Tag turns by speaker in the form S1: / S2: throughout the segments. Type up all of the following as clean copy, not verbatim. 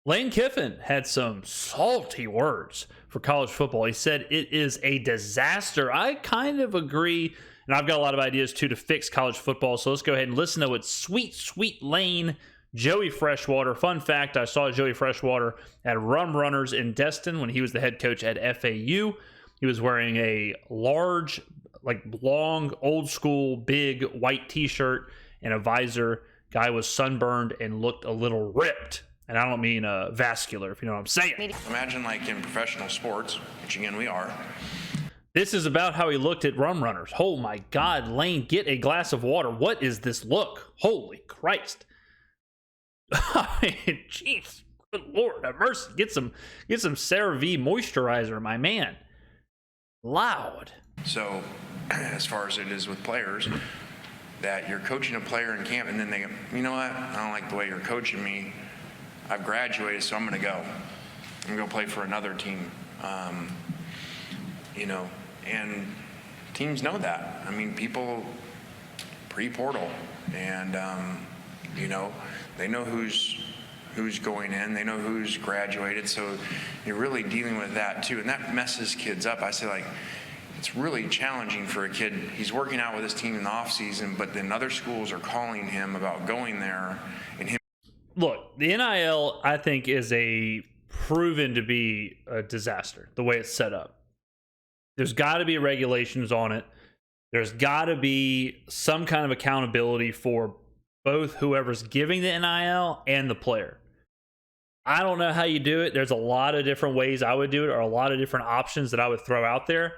S1: Lane Kiffin had some salty words for college football. He said it is a disaster. I kind of agree, and I've got a lot of ideas too to fix college football. So let's go ahead and listen to what sweet Lane, Joey Freshwater. Fun fact, I saw Joey Freshwater at Rum Runners in Destin when he was the head coach at FAU. He was wearing a large, long, old school, big white t-shirt and a visor. Guy was sunburned and looked a little ripped. And I don't mean vascular, if you know what I'm saying.
S2: Imagine like in professional sports, which again we are.
S1: This is about how he looked at Rum Runners. Oh my God, Lane, get a glass of water. What is this look? Holy Christ. Jeez, good Lord have mercy. Get some CeraVe moisturizer, my man. Loud.
S2: So as far as it is with players, that you're coaching a player in camp and then they go, you know what, I don't like the way you're coaching me. I've graduated, so I'm going to go. I'm going to go play for another team. And teams know that. I mean, people pre-portal, and they know who's going in. They know who's graduated. So you're really dealing with that too, and that messes kids up. I say it's really challenging for a kid. He's working out with his team in the off season, but then other schools are calling him about going there, and him.
S1: Look, the NIL, I think, is proven to be a disaster, the way it's set up. There's got to be regulations on it. There's got to be some kind of accountability for both whoever's giving the NIL and the player. I don't know how you do it. There's a lot of different ways I would do it, or a lot of different options that I would throw out there.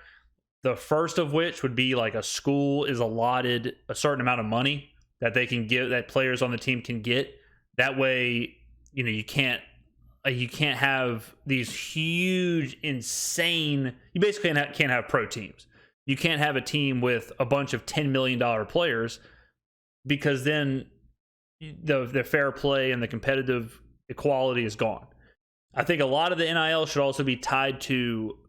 S1: The first of which would be like a school is allotted a certain amount of money that they can give, that players on the team can get. That way, you can't have these huge, insane. You basically can't have pro teams. You can't have a team with a bunch of $10 million players, because then the fair play and the competitive equality is gone. I think a lot of the NIL should also be tied to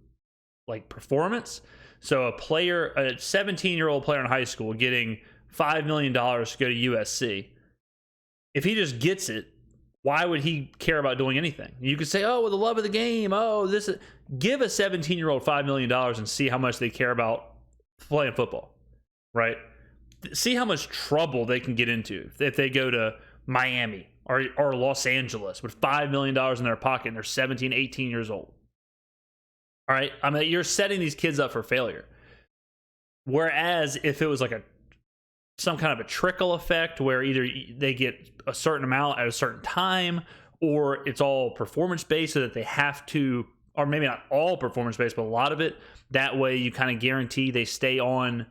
S1: performance. So a 17-year-old player in high school getting $5 million to go to USC. If he just gets it, why would he care about doing anything? You could say, oh, well, the love of the game. Oh, give a 17-year-old $5 million and see how much they care about playing football, right? See how much trouble they can get into if they go to Miami or Los Angeles with $5 million in their pocket and they're 17, 18 years old. All right? I mean, you're setting these kids up for failure. Whereas if it was some kind of a trickle effect where either they get a certain amount at a certain time, or it's all performance-based so that they have to, or maybe not all performance-based, but a lot of it. That way you kind of guarantee they stay on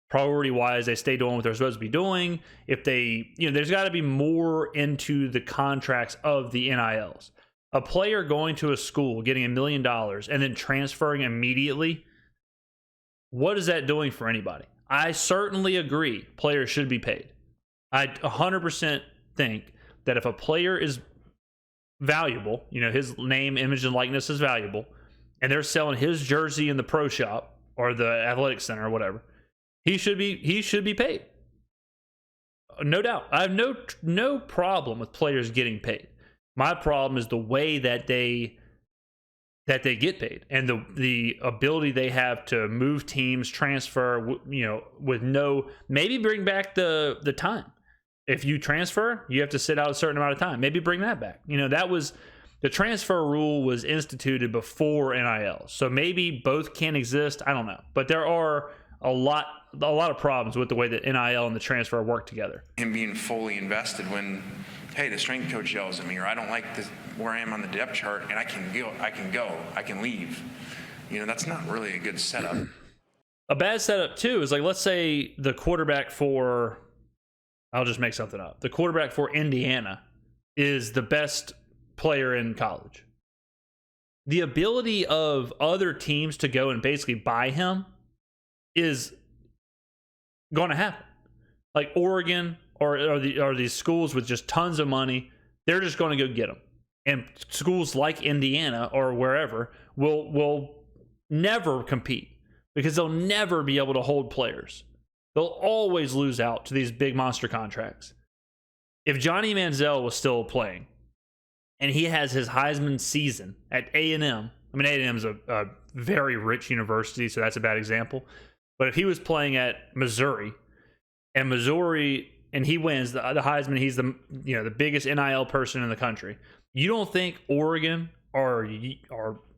S1: priority-wise, they stay doing what they're supposed to be doing. If they, there's got to be more into the contracts of the NILs. A player going to a school, getting $1 million, and then transferring immediately, what is that doing for anybody? I certainly agree players should be paid. I 100% think that if a player is valuable, his name, image, and likeness is valuable, and they're selling his jersey in the pro shop or the athletic center or whatever, he should be paid. No doubt. I have no problem with players getting paid. My problem is the way that they get paid, and the ability they have to move teams, transfer, with maybe bring back the time. If you transfer, you have to sit out a certain amount of time. Maybe bring that back. That was the transfer rule was instituted before NIL. So maybe both can exist. I don't know. But there are a lot of problems with the way that NIL and the transfer work together.
S2: Him being fully invested when, hey, the strength coach yells at me, or I don't like this, where I am on the depth chart, and I can leave. That's not really a good setup.
S1: A bad setup too is let's say the quarterback for, I'll just make something up. The quarterback for Indiana is the best player in college. The ability of other teams to go and basically buy him is going to happen. Like Oregon or these schools with just tons of money, they're just going to go get them. And schools like Indiana or wherever will never compete because they'll never be able to hold players. They'll always lose out to these big monster contracts. If Johnny Manziel was still playing, and he has his Heisman season at A&M. I mean, A&M is a very rich university, so that's a bad example. But if he was playing at Missouri, and he wins the Heisman, he's the biggest NIL person in the country. You don't think Oregon or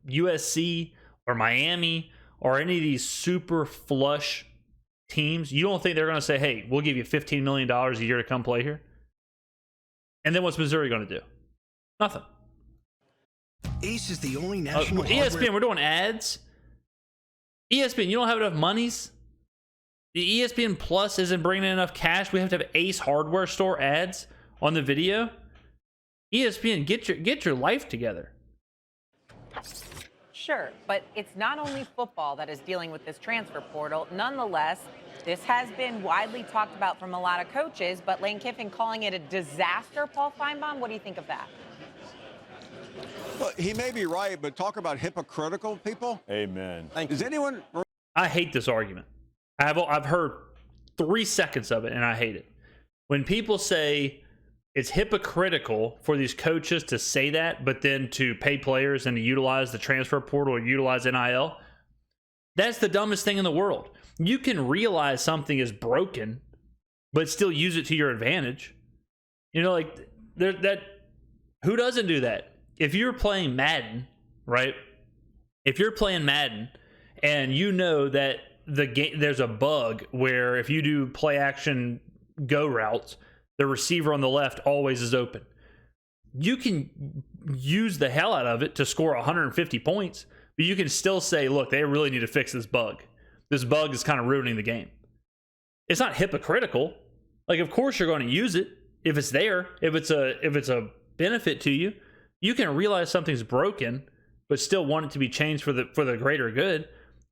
S1: USC or Miami or any of these super flush teams, you don't think they're going to say, hey, we'll give you $15 million a year to come play here? And then what's Missouri going to do? Nothing.
S3: Ace is the only national
S1: ESPN, we're doing ads. ESPN, you don't have enough monies? The ESPN Plus isn't bringing in enough cash. We have to have Ace Hardware Store ads on the video. ESPN, get your life together.
S4: Sure, but it's not only football that is dealing with this transfer portal. Nonetheless, this has been widely talked about from a lot of coaches, but Lane Kiffin calling it a disaster, Paul Finebaum. What do you think of that?
S5: Well, he may be right, but talk about hypocritical people.
S6: Amen.
S5: Does anyone?
S1: I hate this argument. I've heard 3 seconds of it, and I hate it. When people say it's hypocritical for these coaches to say that, but then to pay players and to utilize the transfer portal or utilize NIL, that's the dumbest thing in the world. You can realize something is broken, but still use it to your advantage. You know, like who doesn't do that? If you're playing Madden, right? If you're playing Madden and you know that there's a bug where if you do play action go routes, the receiver on the left always is open. You can use the hell out of it to score 150 points, but you can still say, look, they really need to fix this bug. This bug is kind of ruining the game. It's not hypocritical. Like, of course you're going to use it if it's there, if it's a benefit to you. You can realize something's broken, but still want it to be changed for the greater good.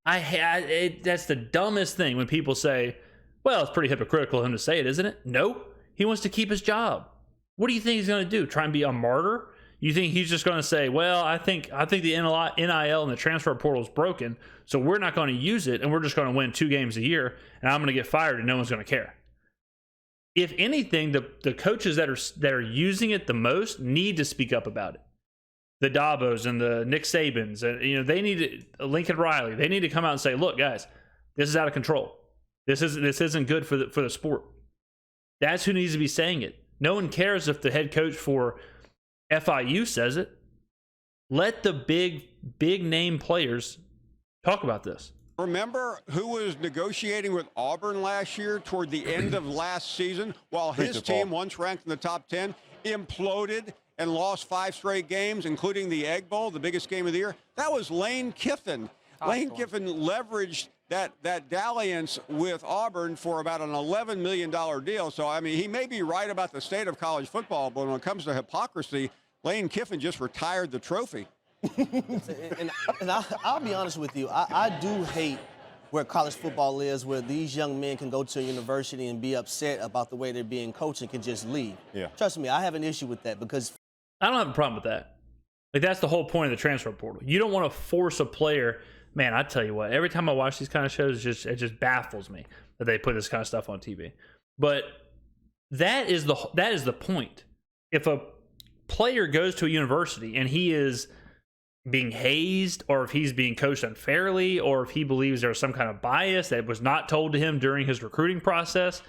S1: That's the dumbest thing when people say, well, it's pretty hypocritical of him to say it, isn't it? No, he wants to keep his job. What do you think he's going to do? Try and be a martyr? You think he's just going to say, well, I think the NIL and the transfer portal is broken, so we're not going to use it, and we're just going to win 2 games a year, and I'm going to get fired, and no one's going to care. If anything, the coaches that are using it the most need to speak up about it. The Dabos and the Nick Sabans, they need to, Lincoln Riley, they need to come out and say, look, guys, this is out of control. This isn't good for the sport. That's who needs to be saying it. No one cares if the head coach for FIU says it. Let the big name players talk about this.
S5: Remember who was negotiating with Auburn last year toward the end of last season while his team, once ranked in the top 10, imploded and lost 5 straight games, including the Egg Bowl, the biggest game of the year? That was Lane Kiffin. Lane Kiffin leveraged that dalliance with Auburn for about an $11 million deal. So, I mean, he may be right about the state of college football, but when it comes to hypocrisy, Lane Kiffin just retired the trophy.
S7: and I'll be honest with you. I do hate where college football is, where these young men can go to a university and be upset about the way they're being coached and can just leave.
S6: Yeah.
S7: Trust me, I have an issue with that because
S1: I don't have a problem with that. Like, that's the whole point of the transfer portal. You don't want to force a player. Man, I tell you what, every time I watch these kind of shows, it just baffles me that they put this kind of stuff on TV. But that is the point. If a player goes to a university and he is being hazed, or if he's being coached unfairly, or if he believes there's some kind of bias that was not told to him during his recruiting process,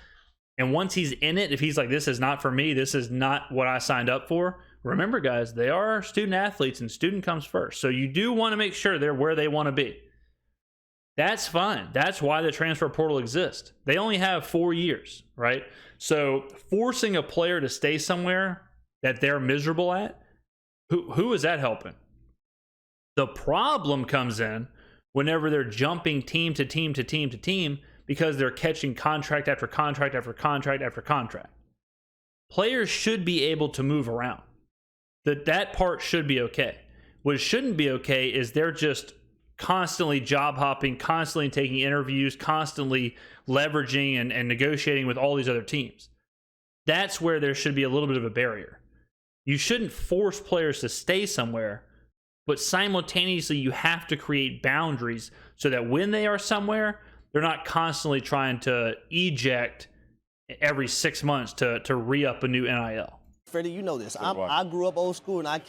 S1: and once he's in it, if he's like, this is not for me, this is not what I signed up for, remember, guys, they are student athletes and student comes first. So you do want to make sure they're where they want to be. That's fine. That's why the transfer portal exists. They only have 4 years, right? So forcing a player to stay somewhere that they're miserable at, who is that helping? The problem comes in whenever they're jumping team to team to team to team because they're catching contract after contract after contract after contract. Players should be able to move around. That part should be okay. What shouldn't be okay is they're just constantly job hopping, constantly taking interviews, constantly leveraging and negotiating with all these other teams. That's where there should be a little bit of a barrier. You shouldn't force players to stay somewhere, but simultaneously you have to create boundaries so that when they are somewhere, they're not constantly trying to eject every 6 months to re-up a new NIL.
S7: Freddie, you know this. I grew up old school, and I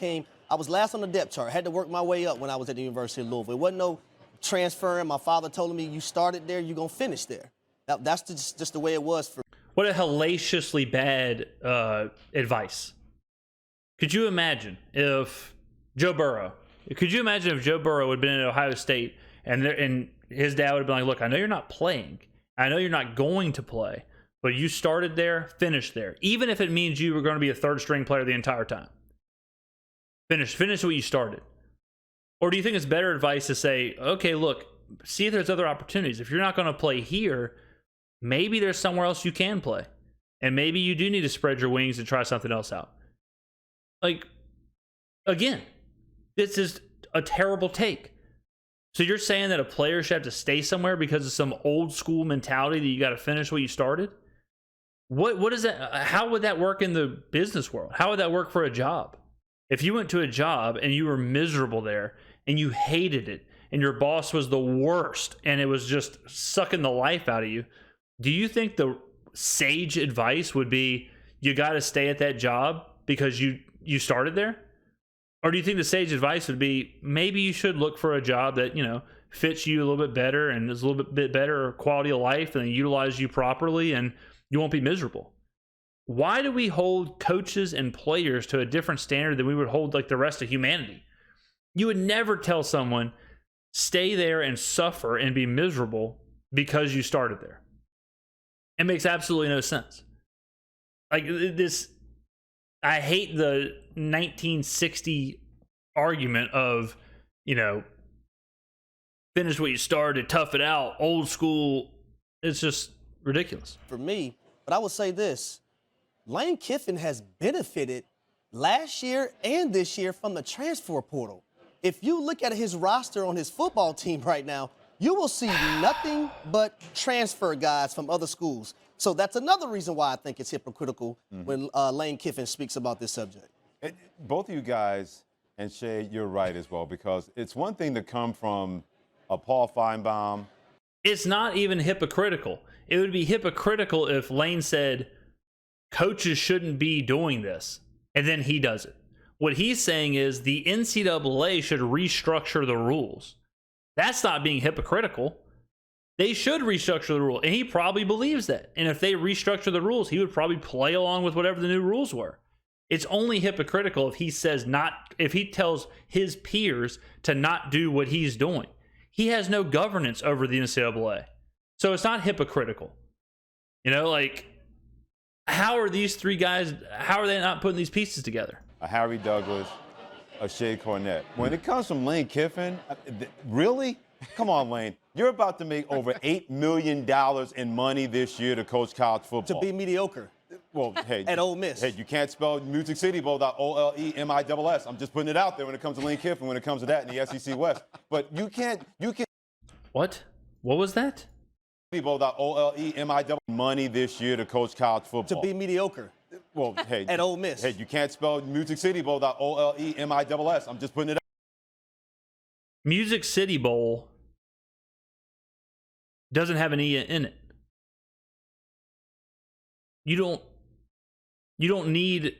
S7: was last on the depth chart. I had to work my way up when I was at the University of Louisville. It wasn't no transferring. My father told me, you started there, you're going to finish there. That's just the way it was for me.
S1: What a hellaciously bad advice. Could you imagine if Joe Burrow would have been at Ohio State and his dad would have been like, look, I know you're not playing. I know you're not going to play, but you started there, finished there. Even if it means you were going to be a third string player the entire time. Finish what you started. Or do you think it's better advice to say, okay, look, see if there's other opportunities. If you're not going to play here, maybe there's somewhere else you can play. And maybe you do need to spread your wings and try something else out. Like, again, this is a terrible take. So you're saying that a player should have to stay somewhere because of some old school mentality that you got to finish what you started? What is that? How would that work in the business world? How would that work for a job? If you went to a job and you were miserable there and you hated it and your boss was the worst and it was just sucking the life out of you, do you think the sage advice would be you got to stay at that job because you started there? Or do you think the sage advice would be maybe you should look for a job that, fits you a little bit better and is a little bit better quality of life and utilize you properly and you won't be miserable? Why do we hold coaches and players to a different standard than we would hold like the rest of humanity? You would never tell someone, stay there and suffer and be miserable because you started there. It makes absolutely no sense. Like this, I hate the 1960 argument of, finish what you started, tough it out, old school. It's just ridiculous.
S7: For me, but I would say this. Lane Kiffin has benefited last year and this year from the transfer portal. If you look at his roster on his football team right now, you will see nothing but transfer guys from other schools. So that's another reason why I think it's hypocritical when Lane Kiffin speaks about this subject.
S6: Both of you guys, and Shay, you're right as well, because it's one thing to come from a Paul Finebaum.
S1: It's not even hypocritical. It would be hypocritical if Lane said, coaches shouldn't be doing this, and then he does it. What he's saying is the NCAA should restructure the rules. That's not being hypocritical. They should restructure the rule, and he probably believes that. And if they restructure the rules, he would probably play along with whatever the new rules were. It's only hypocritical if he says if he tells his peers to not do what he's doing. He has no governance over the NCAA. So it's not hypocritical. How are these three guys, how are they not putting these pieces together?
S6: A Harry Douglas, a Shea Cornett. When it comes from Lane Kiffin, really? Come on, Lane. You're about to make over $8 million in money this year to coach college football.
S7: To be mediocre.
S6: Well, hey.
S7: At Ole Miss.
S6: Hey, you can't spell Music City Bowl without OLEMISS. I'm just putting it out there when it comes to Lane Kiffin, when it comes to that in the SEC West. But you can't.
S1: What? What was that?
S6: Without OLEMISS money this year to coach college football.
S7: To be mediocre.
S6: Well, hey.
S7: At Ole Miss.
S6: Hey, you can't spell Music City Bowl without OLEMISS. I'm just putting it out.
S1: Music City Bowl doesn't have an E in it. You don't need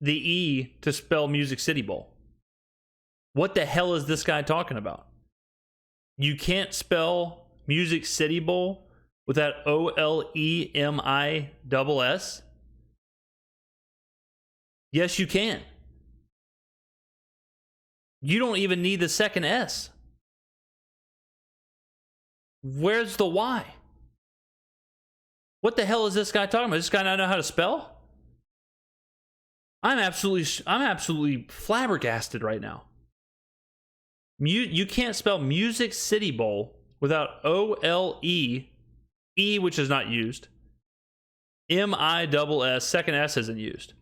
S1: the E to spell Music City Bowl. What the hell is this guy talking about? You can't spell Music City Bowl without OLEMISS? Yes, you can. You don't even need the second S. Where's the Y? What the hell is this guy talking about? Does this guy not know how to spell? I'm absolutely flabbergasted right now. You can't spell Music City Bowl without OLE, E, which is not used, MISS, second S isn't used.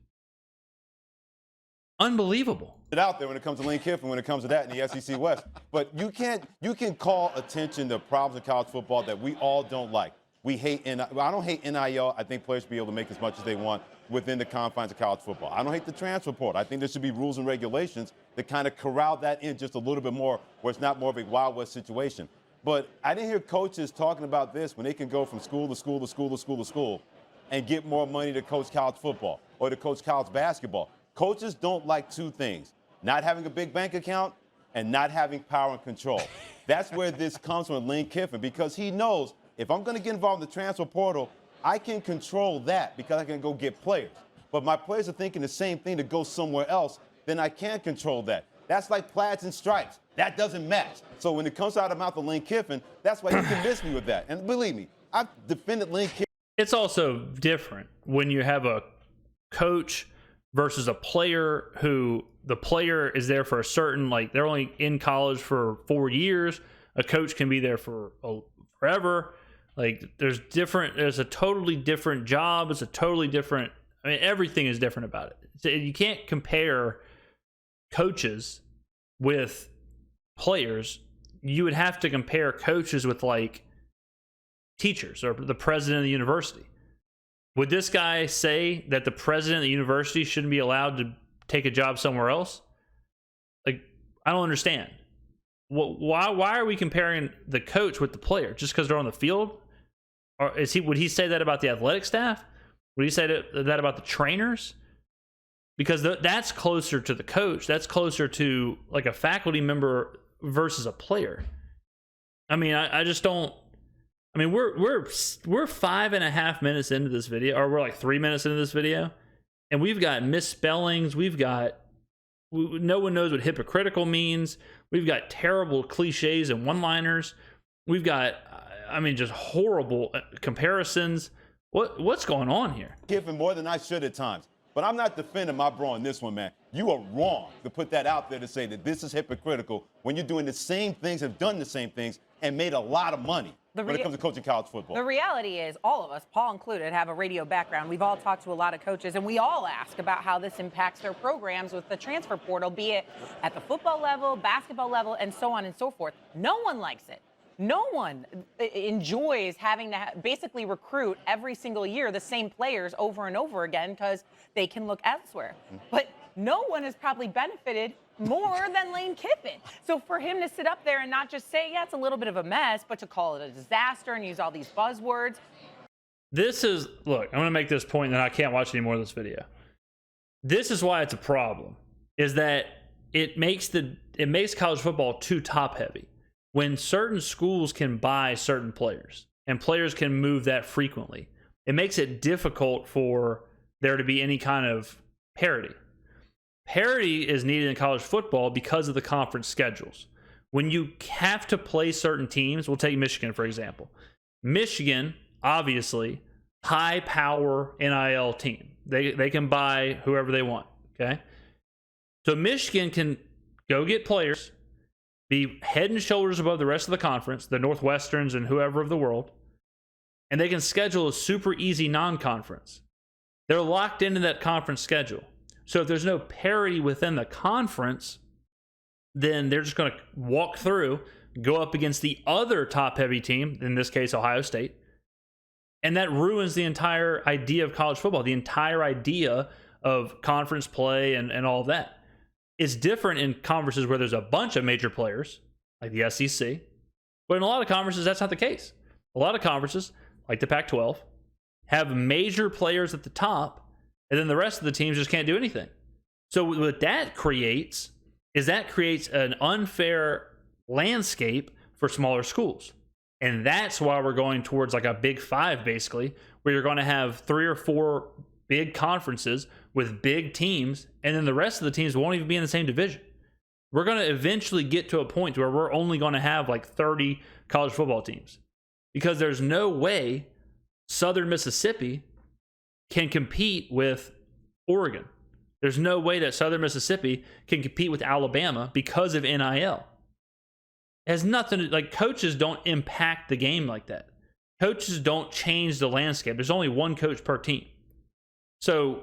S1: Unbelievable.
S6: It out there when it comes to Lane Kiffin, when it comes to that in the SEC West. But you can call attention to problems in college football that we all don't like. We hate I don't hate NIL. I think players should be able to make as much as they want within the confines of college football. I don't hate the transfer portal. I think there should be rules and regulations that kind of corral that in just a little bit more, where it's not more of a Wild West situation. But I didn't hear coaches talking about this when they can go from school to school to school to school to school and get more money to coach college football. Or or to coach college basketball. Coaches don't like two things: not having a big bank account and not having power and control. That's where this comes from Lane Kiffin, because he knows if I'm going to get involved in the transfer portal, I can control that because I can go get players. But my players are thinking the same thing to go somewhere else, then I can't control that. That's like plaids and stripes. That doesn't match. So when it comes out of the mouth of Lane Kiffin, that's why he convinced me with that. And believe me, I've defended Lane Kiffin.
S1: It's also different when you have a coach versus a player who the player is there for a certain, like, they're only in college for 4 years. A coach can be there for forever. Like, there's a totally different job. It's a totally different, I mean, everything is different about it. So you can't compare coaches with players. You would have to compare coaches with, like, teachers or the president of the university. Would this guy say that the president of the university shouldn't be allowed to take a job somewhere else? Like, I don't understand. Why are we comparing the coach with the player just because they're on the field? Or would he say that about the athletic staff? Would he say that about the trainers? Because that's closer to the coach. That's closer to like a faculty member versus a player. I mean, I just don't. I mean, we're 5.5 minutes into this video, or we're like 3 minutes into this video, and we've got misspellings. No one knows what hypocritical means. We've got terrible cliches and one-liners. We've got, I mean, just horrible comparisons. What's going on here?
S6: Kiffin more than I should at times. But I'm not defending my bro on this one, man. You are wrong to put that out there to say that this is hypocritical when you're doing the same things, have done the same things, and made a lot of money when it comes to coaching college football.
S4: The reality is all of us, Paul included, have a radio background. We've all talked to a lot of coaches, and we all ask about how this impacts their programs with the transfer portal, be it at the football level, basketball level, and so on and so forth. No one likes it. No one enjoys having to basically recruit every single year the same players over and over again because they can look elsewhere. But no one has probably benefited more than Lane Kiffin. So for him to sit up there and not just say, yeah, it's a little bit of a mess, but to call it a disaster and use all these buzzwords.
S1: Look, I'm going to make this point and then I can't watch any more of this video. This is why it's a problem, is that it makes college football too top heavy. When certain schools can buy certain players and players can move that frequently, it makes it difficult for there to be any kind of parity. Parity is needed in college football because of the conference schedules. When you have to play certain teams, we'll take Michigan, for example. Michigan, obviously, high power NIL team. They can buy whoever they want, okay? So Michigan can go get players, be head and shoulders above the rest of the conference, the Northwesterns and whoever of the world, and they can schedule a super easy non-conference. They're locked into that conference schedule. So if there's no parity within the conference, then they're just going to walk through, go up against the other top-heavy team, in this case, Ohio State, and that ruins the entire idea of college football, the entire idea of conference play and all of that. It's different in conferences where there's a bunch of major players, like the SEC. But in a lot of conferences, that's not the case. A lot of conferences, like the Pac-12, have major players at the top, and then the rest of the teams just can't do anything. So what that creates is an unfair landscape for smaller schools. And that's why we're going towards like a Big Five, basically, where you're going to have 3 or 4 big conferences with big teams, and then the rest of the teams won't even be in the same division. We're going to eventually get to a point where we're only going to have like 30 college football teams, because there's no way Southern Mississippi can compete with Oregon. There's no way that Southern Mississippi can compete with Alabama because of NIL. It has nothing to, like, coaches don't impact the game like that. Coaches don't change the landscape. There's only one coach per team. So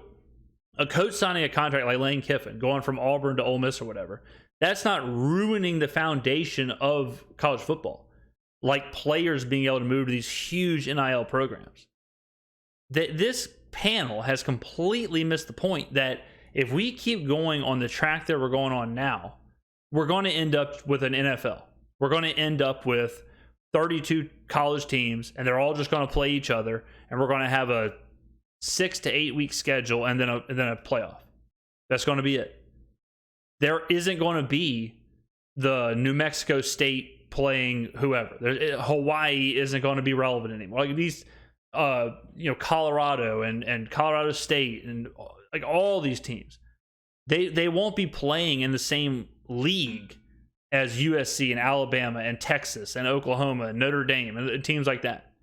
S1: a coach signing a contract like Lane Kiffin, going from Auburn to Ole Miss or whatever, that's not ruining the foundation of college football, like players being able to move to these huge NIL programs. This panel has completely missed the point that if we keep going on the track that we're going on now, we're going to end up with an NFL. We're going to end up with 32 college teams, and they're all just going to play each other, and we're going to have a 6 to 8 week schedule, and then a playoff. That's going to be it. There isn't going to be the New Mexico State playing whoever. Hawaii isn't going to be relevant anymore. Like these, Colorado and Colorado State and like all these teams, they won't be playing in the same league as USC and Alabama and Texas and Oklahoma and Notre Dame and teams like that.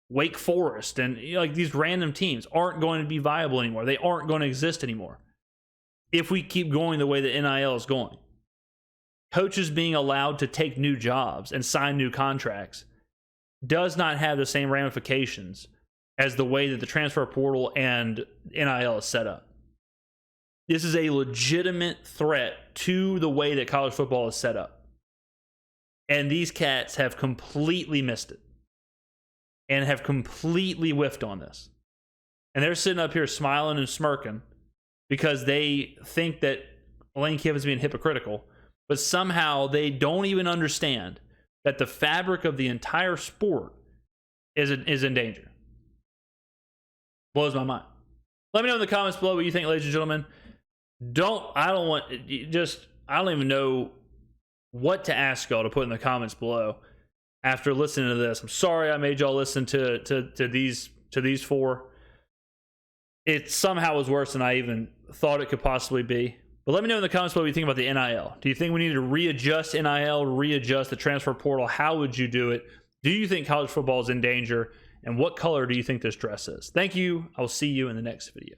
S1: Wake Forest and like these random teams aren't going to be viable anymore. They aren't going to exist anymore if we keep going the way that NIL is going. Coaches being allowed to take new jobs and sign new contracts does not have the same ramifications as the way that the transfer portal and NIL is set up. This is a legitimate threat to the way that college football is set up. And these cats have completely missed it and have completely whiffed on this. And they're sitting up here smiling and smirking because they think that Lane Kiffin's being hypocritical, but somehow they don't even understand that the fabric of the entire sport is in danger. Blows my mind. Let me know in the comments below what you think, ladies and gentlemen. I don't even know what to ask y'all to put in the comments below after listening to this. I'm sorry I made y'all listen to these four. It somehow was worse than I even thought it could possibly be. But let me know in the comments below what you think about the NIL. Do you think we need to readjust NIL, readjust the transfer portal? How would you do it? Do you think college football is in danger? And what color do you think this dress is? Thank you. I will see you in the next video.